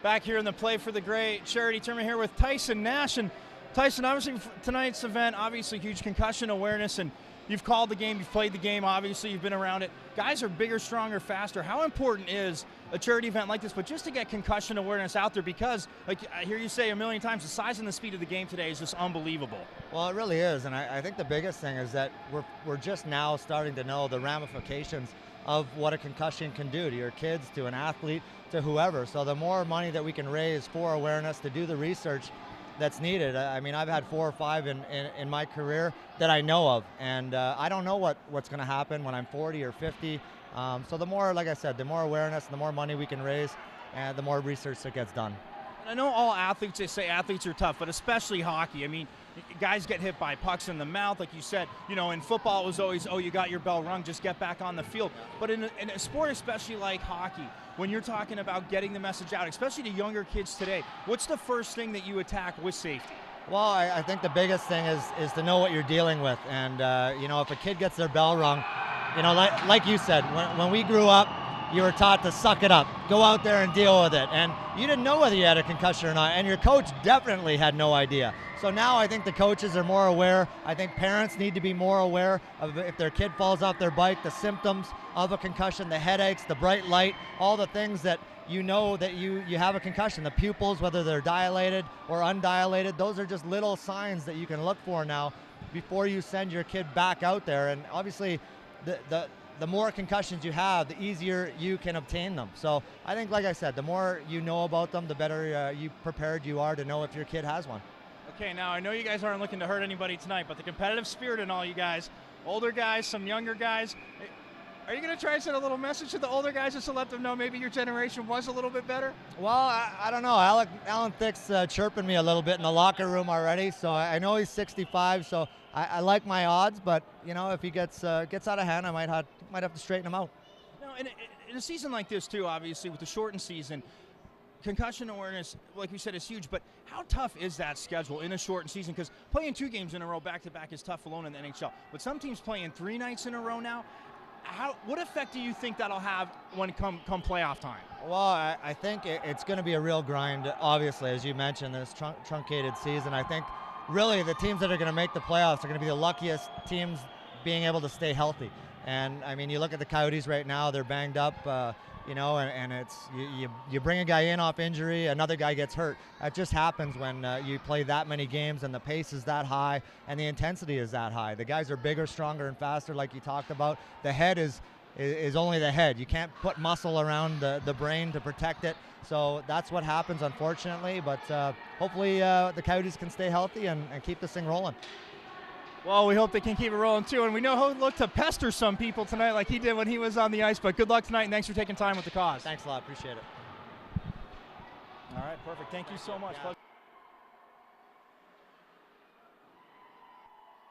Back here in the Play for the Great charity tournament here with Tyson Nash. And Tyson, obviously tonight's event, obviously huge concussion awareness, and you've called the game, you've played the game, obviously you've been around it. Guys are bigger, stronger, faster. How important is a charity event like this, but just to get concussion awareness out there? Because, like I hear you say a million times, the size and the speed of the game today is just unbelievable. Well, it really is, and I think the biggest thing is that we're just now starting to know the ramifications of what a concussion can do to your kids, to an athlete, to whoever. So the more money that we can raise for awareness, to do the research that's needed. I mean, I've had 4 or 5 in my career that I know of, and I don't know what's going to happen when I'm 40 or 50. So the more, like I said, the more awareness and the more money we can raise, and the more research that gets done. I know all athletes, they say athletes are tough, but especially hockey. I mean, guys get hit by pucks in the mouth, like you said. You know, in football it was always, oh, you got your bell rung, just get back on the field. But in a sport especially like hockey, when you're talking about getting the message out, especially to younger kids today, what's the first thing that you attack with safety? Well, I think the biggest thing is to know what you're dealing with. And, you know, if a kid gets their bell rung, you know, like you said, when we grew up, you were taught to suck it up, go out there and deal with it. And you didn't know whether you had a concussion or not, and your coach definitely had no idea. So now I think the coaches are more aware. I think parents need to be more aware of if their kid falls off their bike, the symptoms of a concussion, the headaches, the bright light, all the things that you know that you have a concussion. The pupils, whether they're dilated or undilated, those are just little signs that you can look for now before you send your kid back out there. And obviously, the more concussions you have, the easier you can obtain them. So I think, like I said, the more you know about them, the better prepared you are to know if your kid has one. Okay, now I know you guys aren't looking to hurt anybody tonight, but the competitive spirit in all you guys, older guys, some younger guys, are you going to try and send a little message to the older guys just to let them know maybe your generation was a little bit better? Well, I don't know. Alan Thicke's chirping me a little bit in the locker room already, so I know he's 65, so I like my odds, but you know, if he gets out of hand, I might have to straighten him out. No, in a season like this too, obviously with the shortened season, concussion awareness, like we said, is huge. But how tough is that schedule in a shortened season? Because playing 2 games in a row back to back is tough alone in the NHL. But some teams playing 3 nights in a row now. What effect do you think that'll have when come playoff time? Well, I think it's going to be a real grind. Obviously, as you mentioned, this truncated season. I think really the teams that are going to make the playoffs are going to be the luckiest teams being able to stay healthy. And I mean, you look at the Coyotes right now; they're banged up. You know, and it's you bring a guy in off injury, another guy gets hurt. That just happens when you play that many games and the pace is that high and the intensity is that high. The guys are bigger, stronger, and faster, like you talked about. The head is only the head. You can't put muscle around the brain to protect it. So that's what happens, unfortunately. But hopefully the Coyotes can stay healthy and keep this thing rolling. Well, we hope they can keep it rolling too, and we know he'll look to pester some people tonight like he did when he was on the ice, but good luck tonight, and thanks for taking time with the cause. Thanks a lot. Appreciate it. All right, perfect. Thank you so much.